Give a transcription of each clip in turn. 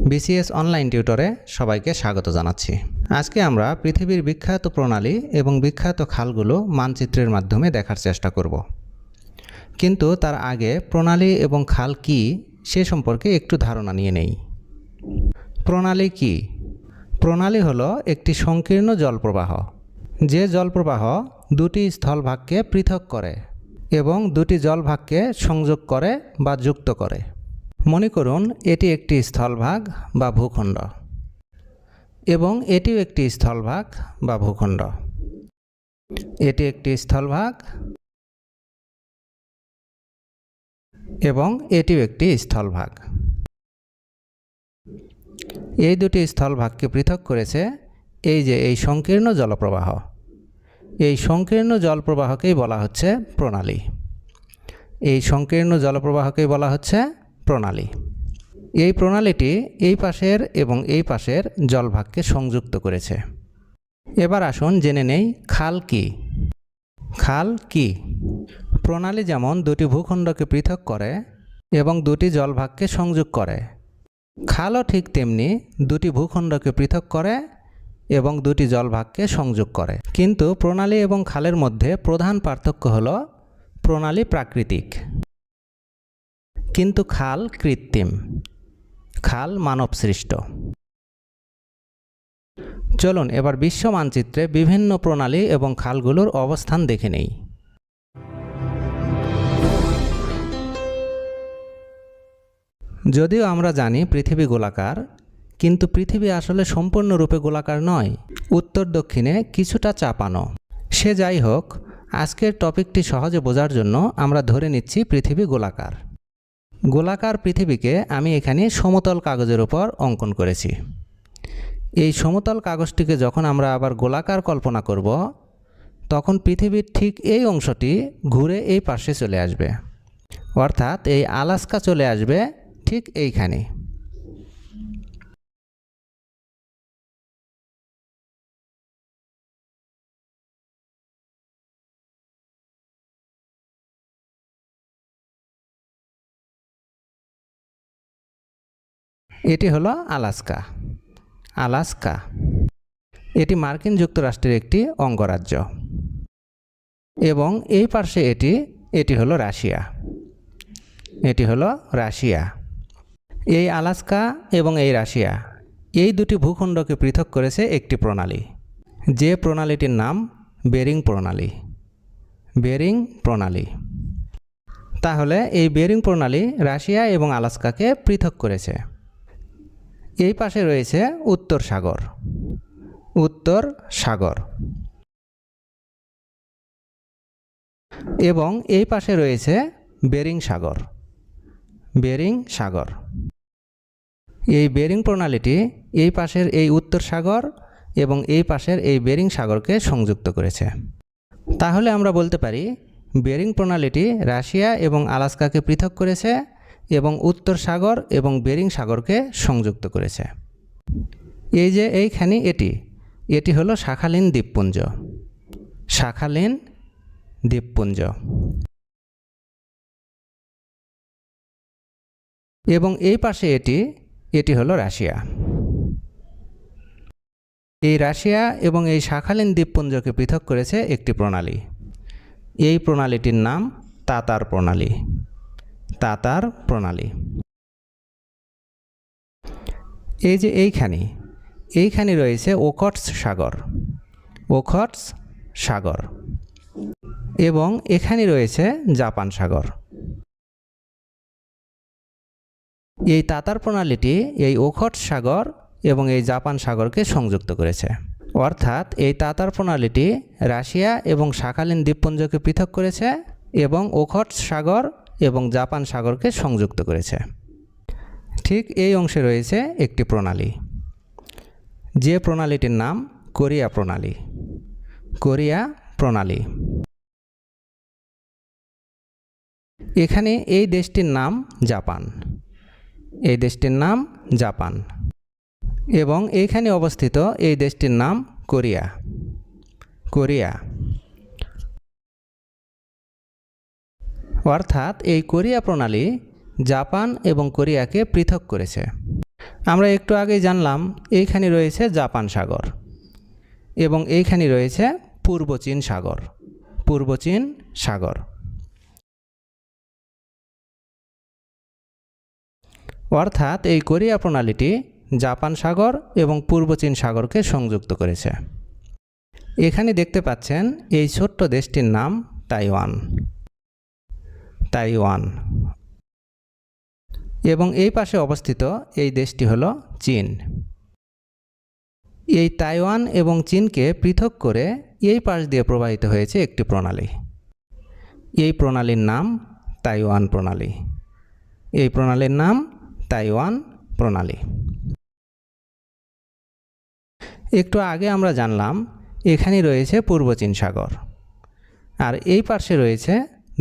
BCS online টিউটরে সবাইকে স্বাগত জানাচ্ছি। আজকে আমরা পৃথিবীর বিখ্যাত প্রণালী এবং বিখ্যাত খালগুলো মানচিত্রের মাধ্যমে দেখার চেষ্টা করব। কিন্তু তার আগে প্রণালী এবং খাল কি সে সম্পর্কে একটু ধারণা নিয়ে নেই। প্রণালী কি? প্রণালী হলো একটি সংকীর্ণ জলপ্রবাহ, যে জলপ্রবাহ দুটি স্থলভাগকে পৃথক করে এবং দুটি জলভাগকে সংযোগ করে বা যুক্ত করে। মনে করুন এটি একটি স্থলভাগ বা ভূখণ্ড এবং এটিও একটি স্থলভাগ বা ভূখণ্ড। এটি একটি স্থলভাগ এবং এটিও একটি স্থলভাগ। এই দুটি স্থলভাগকে পৃথক করেছে এই সংকীর্ণ জলপ্রবাহ। এই সংকীর্ণ জলপ্রবাহকেই বলা হচ্ছে প্রণালী। এই সংকীর্ণ জলপ্রবাহকেই বলা হচ্ছে প্রণালী। এই প্রণালীটি এই পাশের এবং এই পাশের জলভাগকে সংযুক্ত করেছে। এবার আসুন জেনে নেই খাল কি। খাল কি? প্রণালী যেমন দুটি ভূখণ্ডকে পৃথক করে এবং দুটি জলভাগকে সংযোগ করে, খালও ঠিক তেমনি দুটি ভূখণ্ডকে পৃথক করে এবং দুটি জলভাগকে সংযোগ করে। কিন্তু প্রণালী এবং খালের মধ্যে প্রধান পার্থক্য হল প্রণালী প্রাকৃতিক কিন্তু খাল কৃত্রিম। খাল মানব সৃষ্ট। চলুন এবার বিশ্ব মানচিত্রে বিভিন্ন প্রণালী এবং খালগুলোর অবস্থান দেখে নেই। যদিও আমরা জানি পৃথিবী গোলাকার, কিন্তু পৃথিবী আসলে সম্পূর্ণরূপে গোলাকার নয়, উত্তর দক্ষিণে কিছুটা চাপানো। সে যাই হোক, আজকের টপিকটি সহজে বোঝার জন্য আমরা ধরে নিচ্ছি পৃথিবী গোলাকার। গোলাকার পৃথিবীকে আমি এখানে সমতল কাগজের উপর অঙ্কন করেছি। এই সমতল কাগজটিকে যখন আমরা আবার গোলাকার কল্পনা করব, তখন পৃথিবীর ঠিক এই অংশটি ঘুরে এই পাশে চলে আসবে, অর্থাৎ এই আলাস্কা চলে আসবে ঠিক এইখানে। এটি হলো আলাস্কা। আলাস্কা এটি মার্কিন যুক্তরাষ্ট্রের একটি অঙ্গরাজ্য এবং এই পাশে এটি হলো রাশিয়া। এটি হলো রাশিয়া। এই আলাস্কা এবং এই রাশিয়া, এই দুটি ভূখণ্ডকে পৃথক করেছে একটি প্রণালী, যে প্রণালীটির নাম বেরিং প্রণালী। বেরিং প্রণালী। তাহলে এই বেরিং প্রণালী রাশিয়া এবং আলাস্কাকে পৃথক করেছে। এই পাশে রয়েছে উত্তর সাগর। উত্তর সাগর। এবং এই পাশে রয়েছে বেরিং সাগর। বেরিং সাগর। এই বেরিং প্রণালীটি এই পাশের এই উত্তর সাগর এবং এই পাশের এই বেরিং সাগরকে সংযুক্ত করেছে। তাহলে আমরা বলতে পারি বেরিং প্রণালীটি রাশিয়া এবং আলাস্কাকে পৃথক করেছে এবং উত্তর সাগর এবং বেরিং সাগরকে সংযুক্ত করেছে। এই যে এইখানে এটি হলো শাখালিন দ্বীপপুঞ্জ। শাখালিন দ্বীপপুঞ্জ। এবং এই পাশে এটি হলো রাশিয়া। এই রাশিয়া এবং এই শাখালিন দ্বীপপুঞ্জকে পৃথক করেছে একটি প্রণালী। এই প্রণালীটির নাম তাতার প্রণালী। তাতার প্রণালী। এই যে এইখানে রয়েছে ওখটস্ক সাগর। ওখটস্ক সাগর। এবং এখানে রয়েছে জাপান সাগর। এই তাতার প্রণালীটি এই ওখটস্ক সাগর এবং এই জাপান সাগরকে সংযুক্ত করেছে, অর্থাৎ এই তাতার প্রণালীটি রাশিয়া এবং শাখালিন দ্বীপপুঞ্জকে পৃথক করেছে এবং ওখটস্ক সাগর এবং জাপান সাগরকে সংযুক্ত করেছে। ঠিক এই অংশে রয়েছে একটি প্রণালী, যে প্রণালীটির নাম কোরিয়া প্রণালী। কোরিয়া প্রণালী। এখানে এই দেশটির নাম জাপান। এই দেশটির নাম জাপান। এবং এইখানে অবস্থিত এই দেশটির নাম কোরিয়া। কোরিয়া। অর্থাৎ এই কোরিয়া প্রণালী জাপান এবং কোরিয়াকে পৃথক করেছে। আমরা একটু আগেই জানলাম এইখানে রয়েছে জাপান সাগর এবং এইখানে রয়েছে পূর্ব চীন সাগর। পূর্ব চীন সাগর অর্থাৎ এই কোরিয়া প্রণালীটি জাপান সাগর এবং পূর্ব চীন সাগরকে সংযুক্ত করেছে। এখানে দেখতে পাচ্ছেন এই ছোট্ট দেশটির নাম তাইওয়ান। তাইওয়ান এবং এই পাশে অবস্থিত এই দেশটি হলো চীন। এই তাইওয়ান এবং চীনকে পৃথক করে এই পাশ দিয়ে প্রবাহিত হয়েছে একটি প্রণালী। এই প্রণালীর নাম তাইওয়ান প্রণালী। এই প্রণালীর নাম তাইওয়ান প্রণালী। একটু আগে আমরা জানলাম এখানে রয়েছে পূর্ব চীন সাগর আর এই পাশে রয়েছে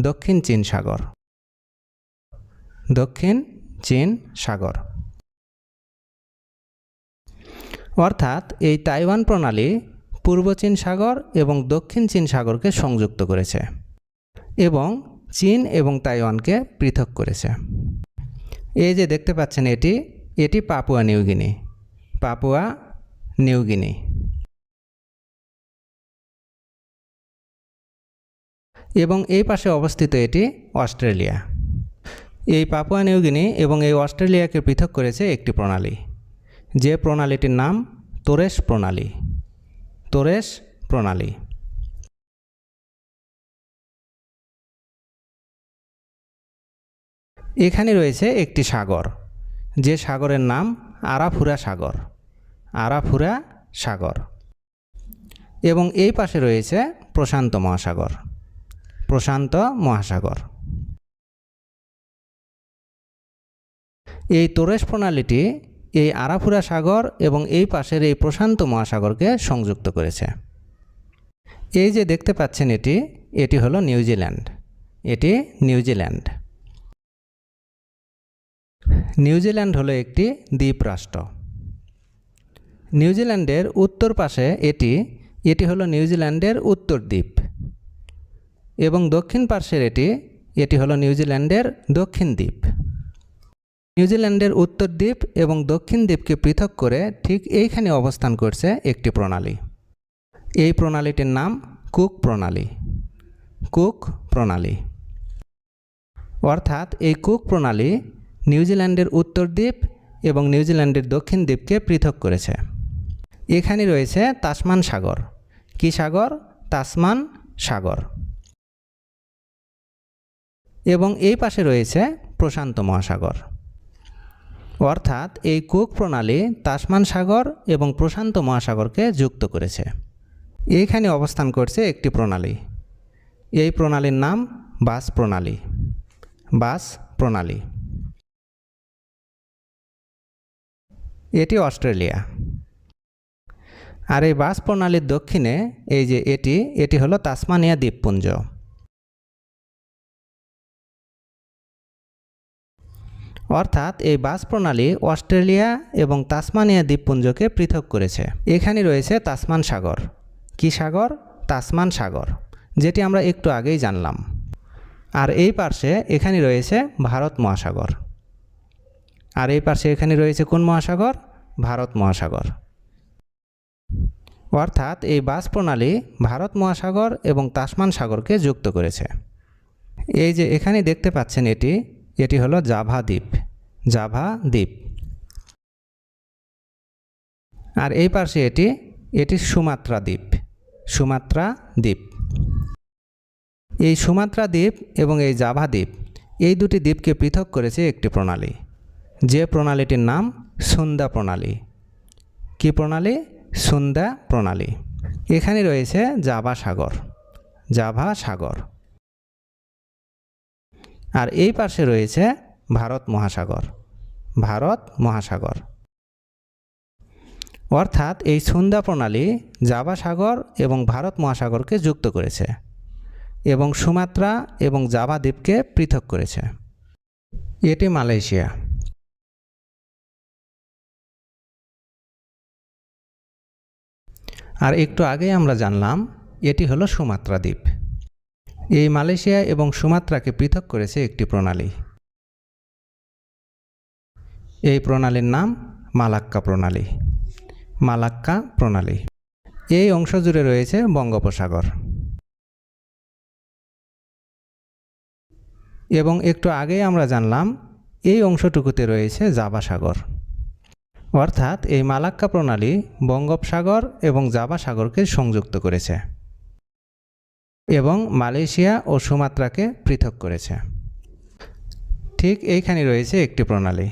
দক্ষিণ চীন সাগর। দক্ষিণ চীন সাগর অর্থাৎ এই তাইওয়ান প্রণালী পূর্ব চীন সাগর এবং দক্ষিণ চীন সাগরকে সংযুক্ত করেছে এবং চীন এবং তাইওয়ানকে পৃথক করেছে। এই যে দেখতে পাচ্ছেন এটি পাপুয়া নিউগিনি। পাপুয়া নিউগিনি এবং এই পাশে অবস্থিত এটি অস্ট্রেলিয়া। এই পাপুয়া নিউগিনি এবং এই অস্ট্রেলিয়াকে পৃথক করেছে একটি প্রণালী, যে প্রণালীটির নাম তোরেশ প্রণালী। তোরেশ প্রণালী এখানে রয়েছে একটি সাগর, যে সাগরের নাম আরাফুরা সাগর। আরাফুরা সাগর এবং এই পাশে রয়েছে প্রশান্ত মহাসাগর। প্রশান্ত মহাসাগর। এই তোরেশ প্রণালীটি এই আরাফুরা সাগর এবং এই পাশের এই প্রশান্ত মহাসাগরকে সংযুক্ত করেছে। এই যে দেখতে পাচ্ছেন এটি হলো নিউজিল্যান্ড। এটি নিউজিল্যান্ড। নিউজিল্যান্ড হলো একটি দ্বীপ রাষ্ট্র। নিউজিল্যান্ডের উত্তর পাশে এটি হলো নিউজিল্যান্ডের উত্তর দ্বীপ এবং দক্ষিণ পার্শ্বের এটি হলো নিউজিল্যান্ডের দক্ষিণ দ্বীপ। নিউজিল্যান্ডের উত্তর দ্বীপ এবং দক্ষিণ দ্বীপকে পৃথক করে ঠিক এইখানে অবস্থান করছে একটি প্রণালী। এই প্রণালীটির নাম কুক প্রণালী। কুক প্রণালী অর্থাৎ এই কুক প্রণালী নিউজিল্যান্ডের উত্তর দ্বীপ এবং নিউজিল্যান্ডের দক্ষিণ দ্বীপকে পৃথক করেছে। এখানে রয়েছে তাসমান সাগর। কি সাগর? তাসমান সাগর। এবং এই পাশে রয়েছে প্রশান্ত মহাসাগর। অর্থাৎ এই কুক প্রণালী তাসমান সাগর এবং প্রশান্ত মহাসাগরকে যুক্ত করেছে। এইখানে অবস্থান করছে একটি প্রণালী। এই প্রণালীর নাম বাস প্রণালী। বাস প্রণালী। এটি অস্ট্রেলিয়া। আর এই বাস প্রণালীর দক্ষিণে এই যে এটি হলো তাসমানিয়া দ্বীপপুঞ্জ। অর্থাৎ এই বাস প্রণালী অস্ট্রেলিয়া এবং তাসমানিয়া দ্বীপপুঞ্জকে পৃথক করেছে। এখানে রয়েছে তাসমান সাগর। কি সাগর? তাসমান সাগর, যেটি আমরা একটু আগেই জানলাম। আর এই পাশে এখানে রয়েছে ভারত মহাসাগর। আর এই পাশে এখানে রয়েছে কোন মহাসাগর? ভারত মহাসাগর। অর্থাৎ এই বাস প্রণালী ভারত মহাসাগর এবং তাসমান সাগরকে যুক্ত করেছে। এই যে এখানে দেখতে পাচ্ছেন এটি হলো জাভা দ্বীপ। জাভা দ্বীপ। আর এই পাশে এটি সুমাত্রা দ্বীপ। সুমাত্রা দ্বীপ। এই সুমাত্রা দ্বীপ এবং এই জাভা দ্বীপ, এই দুটি দ্বীপকে পৃথক করেছে একটি প্রণালী, যে প্রণালীটির নাম সুন্দা প্রণালী। কি প্রণালী? সুন্দা প্রণালী। এখানে রয়েছে জাভা সাগর। জাভা সাগর। আর এই পাশে রয়েছে ভারত মহাসাগর। ভারত মহাসাগর। অর্থাৎ এই সুন্দা প্রণালী জাভা সাগর এবং ভারত মহাসাগরকে যুক্ত করেছে এবং সুমাত্রা এবং জাভা দ্বীপকে পৃথক করেছে। এটি মালয়েশিয়া। আর একটু আগেই আমরা জানলাম এটি হলো সুমাত্রা দ্বীপ। এই মালয়েশিয়া এবং সুমাত্রাকে পৃথক করেছে একটি প্রণালী। এই প্রণালীর নাম মালাক্কা প্রণালী। মালাক্কা প্রণালী এই অংশ জুড়ে রয়েছে বঙ্গোপসাগর এবং একটু আগেই আমরা জানলাম এই অংশটুকুতে রয়েছে জাভা সাগর। অর্থাৎ এই মালাক্কা প্রণালী বঙ্গোপসাগর এবং জাভা সাগরকে সংযুক্ত করেছে এবং মালয়েশিয়া ও সুমাত্রাকে পৃথক করেছে। ঠিক এইখানে রয়েছে একটি প্রণালী।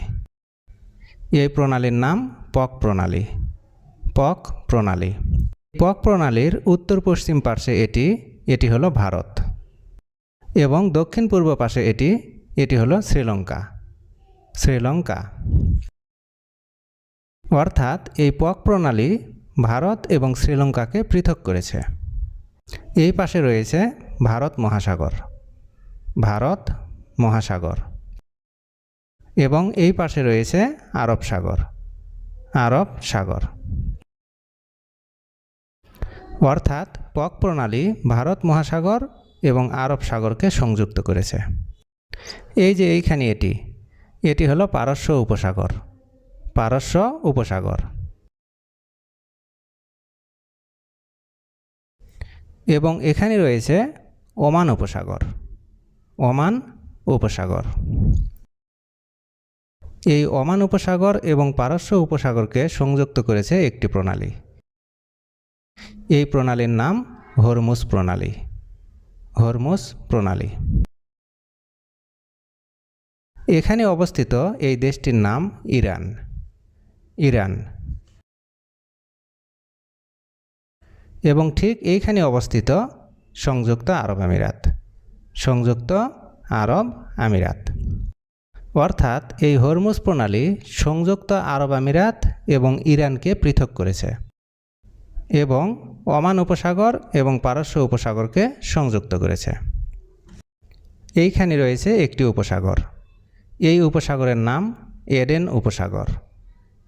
এই প্রণালীর নাম পক প্রণালী। পক প্রণালী। পক প্রণালীর উত্তর পশ্চিম পার্শ্বে এটি হলো ভারত এবং দক্ষিণ পূর্ব পাশে এটি হলো শ্রীলঙ্কা। শ্রীলঙ্কা। অর্থাৎ এই পক প্রণালী ভারত এবং শ্রীলঙ্কাকে পৃথক করেছে। এই পাশে রয়েছে ভারত মহাসাগর। ভারত মহাসাগর। এবং এই পাশে রয়েছে আরব সাগর। আরব সাগর। অর্থাৎ পক প্রণালী ভারত মহাসাগর এবং আরব সাগরকে সংযুক্ত করেছে। এই যে এইখানে এটি হলো পারস্য উপসাগর। পারস্য উপসাগর। এবং এখানে রয়েছে ওমান উপসাগর। ওমান উপসাগর। এই ওমান উপসাগর এবং পারস্য উপসাগরকে সংযুক্ত করেছে একটি প্রণালী। এই প্রণালীর নাম হরমুজ প্রণালী। হরমুজ প্রণালী। এখানে অবস্থিত এই দেশটির নাম ইরান। ইরান। এবং ঠিক এইখানে অবস্থিত সংযুক্ত আরব আমিরাত। সংযুক্ত আরব আমিরাত। অর্থাৎ এই হরমুজ প্রণালী সংযুক্ত আরব আমিরাত এবং ইরানকে পৃথক করেছে এবং ওমান উপসাগর এবং পারস্য উপসাগরকে সংযুক্ত করেছে। এইখানে রয়েছে একটি উপসাগর। এই উপসাগরের নাম এডেন উপসাগর।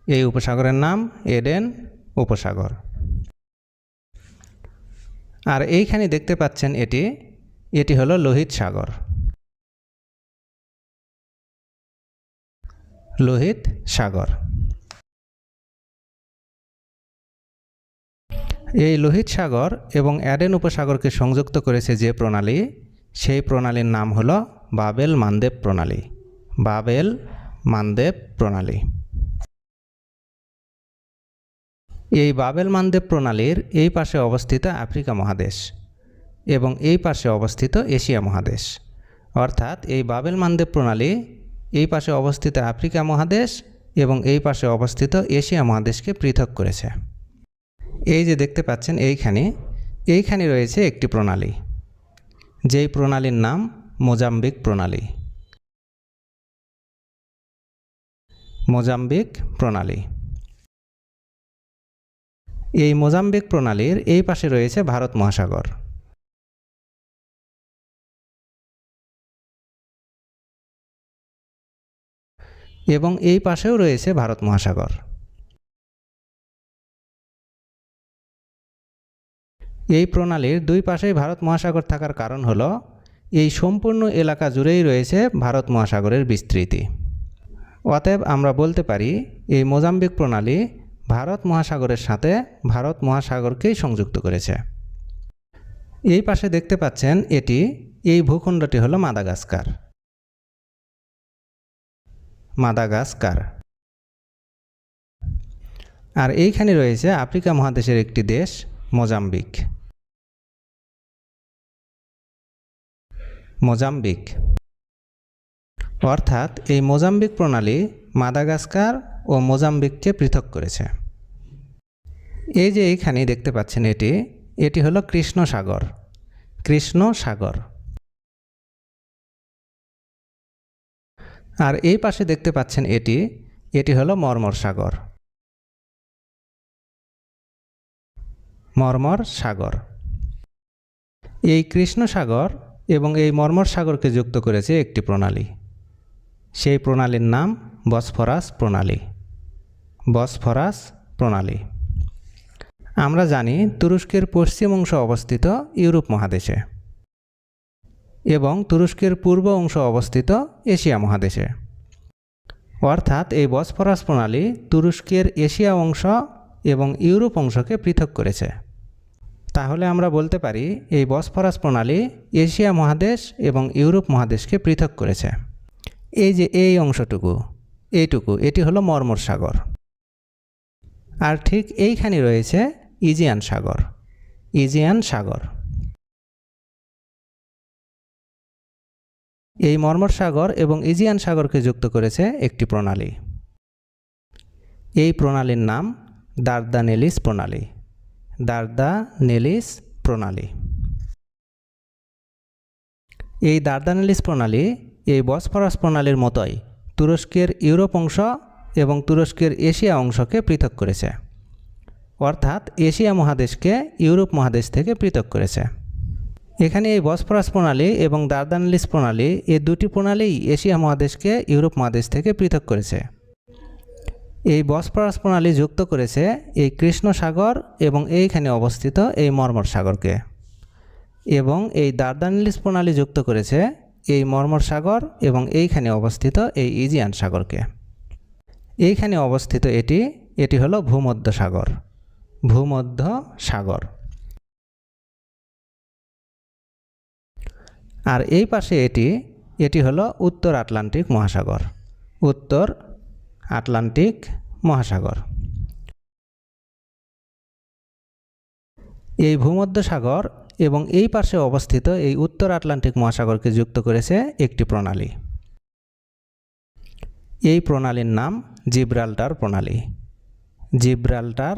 এই উপসাগরের নাম এডেন উপসাগর। আর এইখানে দেখতে পাচ্ছেন এটি হলো লোহিত সাগর। লোহিত সাগর। এই লোহিত সাগর এবং এডেন উপসাগরকে সংযুক্ত করেছে যে প্রণালী, সেই প্রণালীর নাম হলো বাবেল মানদেব প্রণালী। বাবেল মানদেব প্রণালী। এই বাবেল মানদেব প্রণালীর এই পাশে অবস্থিত আফ্রিকা মহাদেশ এবং এই পাশে অবস্থিত এশিয়া মহাদেশ। অর্থাৎ এই বাবেল মানদেব প্রণালী এই পাশে অবস্থিত আফ্রিকা মহাদেশ এবং এই পাশে অবস্থিত এশিয়া মহাদেশকে পৃথক করেছে। এই যে দেখতে পাচ্ছেন এইখানে রয়েছে একটি প্রণালী, যেই প্রণালীর নাম মোজাম্বিক প্রণালী। মোজাম্বিক প্রণালী। এই মোজাম্বিক প্রণালীর এই পাশে রয়েছে ভারত মহাসাগর। এবং এই পাশেও রয়েছে ভারত মহাসাগর। এই প্রণালীর দুই পাশেই ভারত মহাসাগর থাকার কারণ হলো এই সম্পূর্ণ এলাকা জুড়েই রয়েছে ভারত মহাসাগরের বিস্তৃতি। অতএব আমরা বলতে পারি এই মোজাম্বিক প্রণালী ভারত মহাসাগরের সাথে ভারত মহাসাগরকেই সংযুক্ত করেছে। এই পাশে দেখতে পাচ্ছেন এই ভূখণ্ডটি হলো মাদাগাস্কার। মাদাগাস্কার। আর এইখানে রয়েছে আফ্রিকা মহাদেশের একটি দেশ মোজাম্বিক। মোজাম্বিক। অর্থাৎ এই মোজাম্বিক প্রণালী মাদাগাস্কার ও মোজাম্বিককে পৃথক করেছে। এই যে এইখানে দেখতে পাচ্ছেন এটি হলো কৃষ্ণ সাগর। কৃষ্ণ সাগর। আর এই পাশে দেখতে পাচ্ছেন এটি হলো মর্মর সাগর। মর্মর সাগর। এই কৃষ্ণ সাগর এবং এই মর্মর সাগরকে যুক্ত করেছে একটি প্রণালী। সেই প্রণালীর নাম বসফরাস প্রণালী। বসফরাস প্রণালী। আমরা জানি তুরস্কের পশ্চিম অংশ অবস্থিত ইউরোপ মহাদেশে এবং তুরস্কের পূর্ব অংশ অবস্থিত এশিয়া মহাদেশে। অর্থাৎ এই বসফরাস প্রণালী তুরস্কের এশিয়া অংশ এবং ইউরোপ অংশকে পৃথক করেছে। তাহলে আমরা বলতে পারি এই বসফরাস প্রণালী এশিয়া মহাদেশ এবং ইউরোপ মহাদেশকে পৃথক করেছে। এই যে এই অংশটুকু এটি হলো মর্মর সাগর। আর ঠিক এইখানে রয়েছে ইজিয়ান সাগর। ইজিয়ান সাগর, এই মর্মর সাগর এবং ইজিয়ান সাগরকে যুক্ত করেছে একটি প্রণালী। এই প্রণালীর নাম দারদানেলিস প্রণালী। দারদানেলিস প্রণালী। এই দারদানেলিস প্রণালী এই বসফরাস প্রণালীর মতোই তুরস্কের ইউরোপ অংশ এবং তুরস্কের এশিয়া অংশকে পৃথক করেছে, অর্থাৎ এশিয়া মহাদেশকে ইউরোপ মহাদেশ থেকে পৃথক করেছে। এখানে এই বসফরাস প্রণালী এবং দারদানেলিস প্রণালী এই দুটি প্রণালীই এশিয়া মহাদেশকে ইউরোপ মহাদেশ থেকে পৃথক করেছে। এই বসফরাস প্রণালী যুক্ত করেছে এই কৃষ্ণ সাগর এবং এইখানে অবস্থিত এই মর্মর সাগরকে, এবং এই দারদানেলিস প্রণালী যুক্ত করেছে এই মর্মর সাগর এবং এইখানে অবস্থিত এই ইজিয়ান সাগরকে। এইখানে অবস্থিত এটি হলো ভূমধ্য সাগর। ভূমধ্য সাগর। আর এই পাশে এটি হলো উত্তর আটলান্টিক মহাসাগর। উত্তর আটলান্টিক মহাসাগর। এই ভূমধ্য সাগর এবং এই পাশে অবস্থিত এই উত্তর আটলান্টিক মহাসাগরকে যুক্ত করেছে একটি প্রণালী। এই প্রণালীর নাম জিব্রাল্টার প্রণালী। জিব্রাল্টার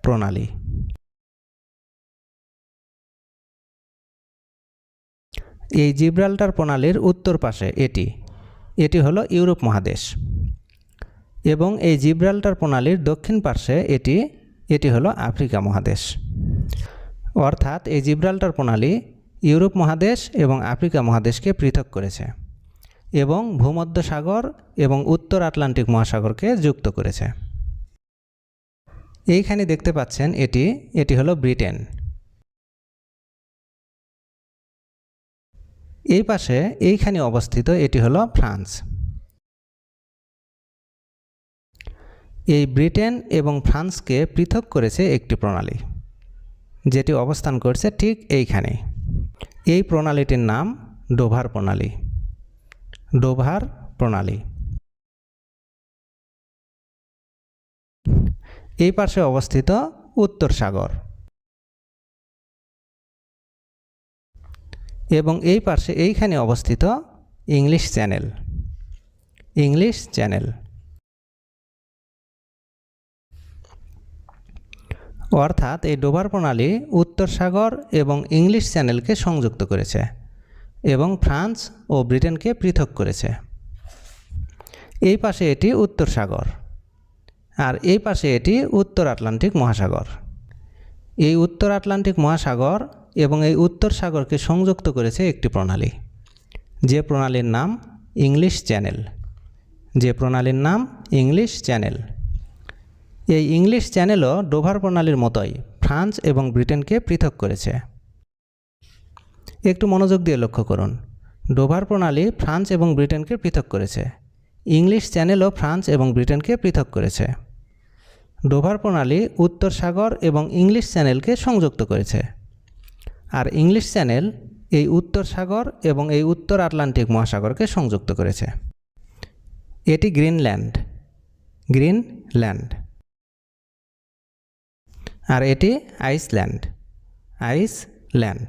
প্রণালী। এই জিব্রাল্টার প্রণালীর উত্তর পাশে এটি হলো ইউরোপ মহাদেশ, এবং এই জিব্রাল্টার প্রণালীর দক্ষিণ পাশে এটি হলো আফ্রিকা মহাদেশ। অর্থাৎ এই জিব্রাল্টার প্রণালী ইউরোপ মহাদেশ এবং আফ্রিকা মহাদেশকে পৃথক করেছে এবং ভূমধ্য সাগর এবং উত্তর আটলান্টিক মহাসাগরকে যুক্ত করেছে। এইখানে দেখতে পাচ্ছেন এটি হলো ব্রিটেন। এই পাশে এইখানে অবস্থিত এটি হলো ফ্রান্স। এই ব্রিটেন এবং ফ্রান্সকে পৃথক করেছে একটি প্রণালী, যেটি অবস্থান করছে ঠিক এইখানে। এই প্রণালীটির নাম ডোভার প্রণালী। ডোভার প্রণালী। এই পাশে অবস্থিত উত্তর সাগর, এবং এই পাশে এইখানে অবস্থিত ইংলিশ চ্যানেল। English channel. অর্থাৎ এই ডোভার প্রণালী উত্তর সাগর এবং ইংলিশ চ্যানেলকে সংযুক্ত করেছে এবং ফ্রান্স ও ব্রিটেনকে পৃথক করেছে। এই পাশে এটি উত্তর সাগর, আর এই পাশে এটি উত্তর আটলান্টিক মহাসাগর। এই উত্তর আটলান্টিক মহাসাগর এবং এই উত্তর সাগরকে সংযুক্ত করেছে একটি প্রণালী, যে প্রণালীর নাম ইংলিশ চ্যানেল। যে প্রণালীর নাম ইংলিশ চ্যানেল। এই ইংলিশ চ্যানেলও ডোভার প্রণালীর মতোই ফ্রান্স এবং ব্রিটেনকে পৃথক করেছে। একটু মনোযোগ দিয়ে লক্ষ্য করুন, ডোভার প্রণালী ফ্রান্স এবং ব্রিটেনকে পৃথক করেছে, ইংলিশ চ্যানেলও ফ্রান্স এবং ব্রিটেনকে পৃথক করেছে। ডোভার প্রণালী উত্তর সাগর এবং ইংলিশ চ্যানেলকে সংযুক্ত করেছে, আর ইংলিশ চ্যানেল এই উত্তর সাগর এবং এই উত্তর আটলান্টিক মহাসাগরকে সংযুক্ত করেছে। এটি গ্রিনল্যান্ড। গ্রিনল্যান্ড। আর এটি আইসল্যান্ড। আইসল্যান্ড।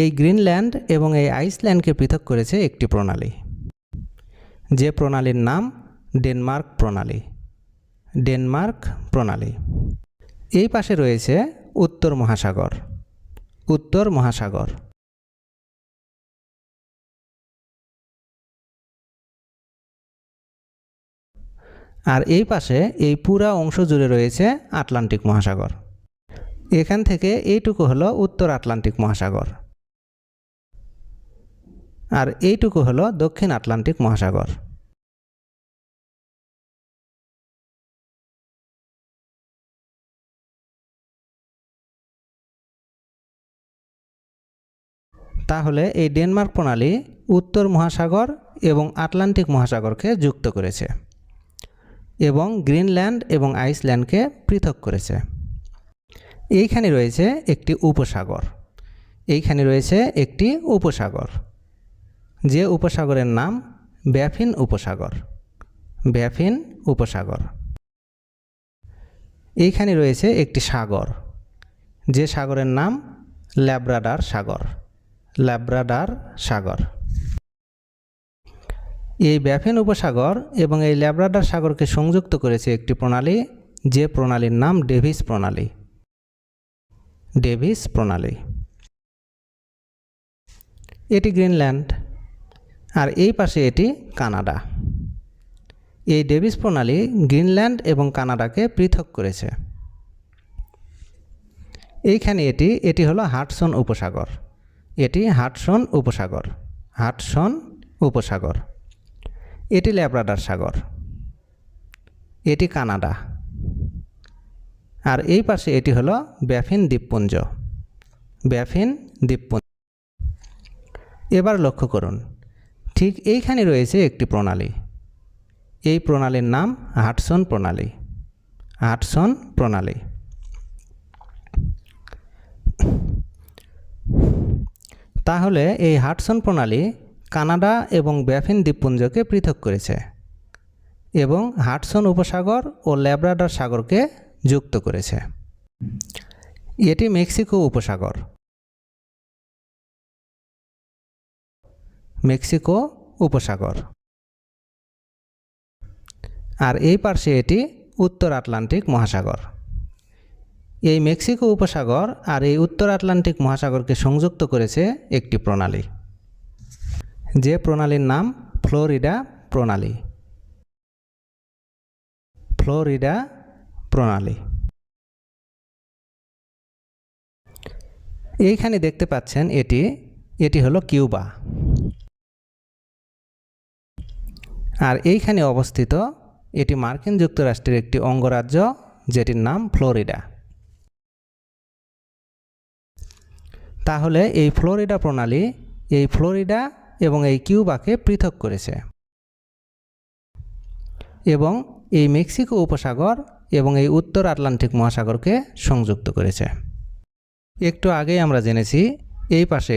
এই গ্রিনল্যান্ড এবং এই আইসল্যান্ডকে পৃথক করেছে একটি প্রণালী, যে প্রণালীর নাম ডেনমার্ক প্রণালী। ডেনমার্ক প্রণালী। এই পাশে রয়েছে উত্তর মহাসাগর। উত্তর মহাসাগর। আর এই পাশে এই পুরা অংশ জুড়ে রয়েছে আটলান্টিক মহাসাগর। এখান থেকে এইটুকু হলো উত্তর আটলান্টিক মহাসাগর, আর এইটুকু হলো দক্ষিণ আটলান্টিক মহাসাগর। তাহলে এই ডেনমার্ক প্রণালী উত্তর মহাসাগর এবং আটলান্টিক মহাসাগরকে যুক্ত করেছে এবং গ্রিনল্যান্ড এবং আইসল্যান্ডকে পৃথক করেছে। এইখানে রয়েছে একটি উপসাগর, এইখানে রয়েছে একটি উপসাগর, যে উপসাগরের নাম ব্যাফিন উপসাগর। ব্যাফিন উপসাগর। এইখানে রয়েছে একটি সাগর, যে সাগরের নাম ল্যাব্রাডার সাগর। ল্যাব্রাডার সাগর। এই ব্যাফিন উপসাগর এবং এই ল্যাব্রাডার সাগরকে সংযুক্ত করেছে একটি প্রণালী, যে প্রণালীর নাম ডেভিস প্রণালী। ডেভিস প্রণালী। এটি গ্রিনল্যান্ড আর এই পাশে এটি কানাডা। এই ডেভিস প্রণালী গ্রিনল্যান্ড এবং কানাডাকে পৃথক করেছে। এইখানে এটি হলো হাডসন উপসাগর। এটি হাডসন উপসাগর। হাডসন উপসাগর। এটি ল্যাব্রাডার সাগর। এটি কানাডা। আর এই পাশে এটি হলো ব্যাফিন দ্বীপপুঞ্জ। ব্যাফিন দ্বীপপুঞ্জ। এবার লক্ষ্য করুন, ঠিক এইখানে রয়েছে একটি প্রণালী। এই প্রণালীর নাম হাডসন প্রণালী। হাডসন প্রণালী। তাহলে এই হাডসন প্রণালী কানাডা এবং ব্যাফিন দ্বীপপুঞ্জকে পৃথক করেছে এবং হাডসন উপসাগর ও ল্যাব্রাডার সাগরকে যুক্ত করেছে। এটি মেক্সিকো উপসাগর। মেক্সিকো উপসাগর। আর এই পাশে এটি উত্তর আটলান্টিক মহাসাগর। এই মেক্সিকো উপসাগর আর এই উত্তর আটলান্টিক মহাসাগরকে সংযুক্ত করেছে একটি প্রণালী, যে প্রণালীর নাম ফ্লোরিডা প্রণালী। ফ্লোরিডা প্রণালী। এইখানে দেখতে পাচ্ছেন এটি হলো কিউবা। আর এইখানে অবস্থিত এটি মার্কিন যুক্তরাষ্ট্রের একটি অঙ্গরাজ্য, যেটির নাম ফ্লোরিডা। তাহলে এই ফ্লোরিডা প্রণালী এই ফ্লোরিডা এবং এই কিউবাকে পৃথক করেছে এবং এই মেক্সিকো উপসাগর এবং এই উত্তর আটলান্টিক মহাসাগরকে সংযুক্ত করেছে। একটু আগেই আমরা জেনেছি এই পাশে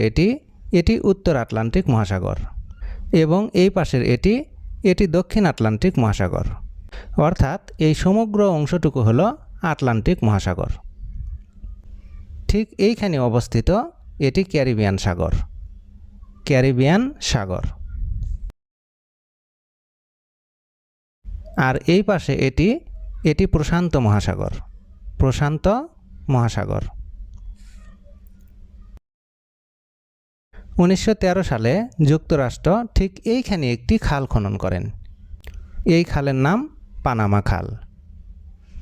এটি উত্তর আটলান্টিক মহাসাগর এবং এই পাশের এটি দক্ষিণ আটলান্টিক মহাসাগর। অর্থাৎ এই সমগ্র অংশটুকু হলো আটলান্টিক মহাসাগর। ঠিক এইখানে অবস্থিত এটি ক্যারিবিয়ান সাগর। ক্যারিবিয়ান সাগর। আর এই পাশে এটি প্রশান্ত মহাসাগর। প্রশান্ত মহাসাগর। 1913 সালে যুক্তরাষ্ট্র ঠিক এইখানে একটি খাল খনন করেন। এই খালের নাম পানামা খাল।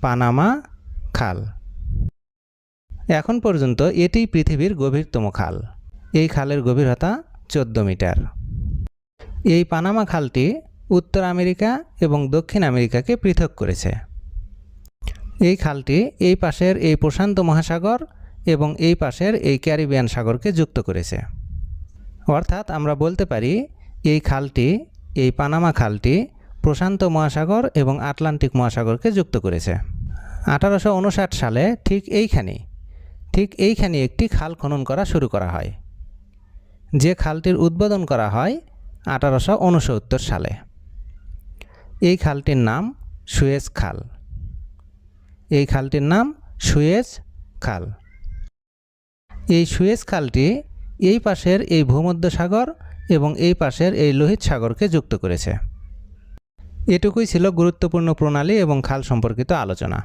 পানামা খাল। এখন পর্যন্ত এটি পৃথিবীর গভীরতম খাল। এই খালের গভীরতা 14 মিটার। এই পানামা খালটি উত্তর আমেরিকা এবং দক্ষিণ আমেরিকাকে পৃথক করেছে। এই খালটি এই পাশের এই প্রশান্ত মহাসাগর এবং এই পাশের এই ক্যারিবিয়ান সাগরকে যুক্ত করেছে। অর্থাৎ আমরা বলতে পারি এই পানামা খালটি প্রশান্ত মহাসাগর এবং আটলান্টিক মহাসাগরকে যুক্ত করেছে। 1859 সালে ঠিক এইখানে একটি খাল খনন করা শুরু করা হয়, যে খালটির উদ্বোধন করা হয় 1869 সালে। এই খালটির নাম সুয়েজ খাল। এই খালটির নাম সুয়েজ খাল। এই সুয়েজ খালটি এই পাশের এই ভূমধ্যসাগর এবং এই পাশের এই লোহিত সাগরকে যুক্ত করেছে। এটুকুই ছিল গুরুত্বপূর্ণ প্রণালী এবং খাল সম্পর্কিত আলোচনা।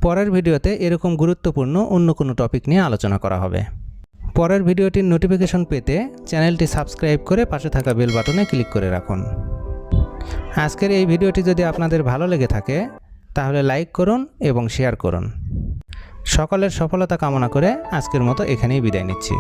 পরের ভিডিওতে এরকম গুরুত্বপূর্ণ অন্য কোনো টপিক নিয়ে আলোচনা করা হবে। পরের ভিডিওটির নোটিফিকেশন পেতে চ্যানেলটি সাবস্ক্রাইব করে পাশে থাকা বেল বাটনে ক্লিক করে রাখুন। আজকের এই ভিডিওটি যদি আপনাদের ভালো লেগে থাকে তাহলে লাইক করুন এবং শেয়ার করুন। সকলের সফলতা কামনা করে আজকের মতো এখানেই বিদায় নিচ্ছি।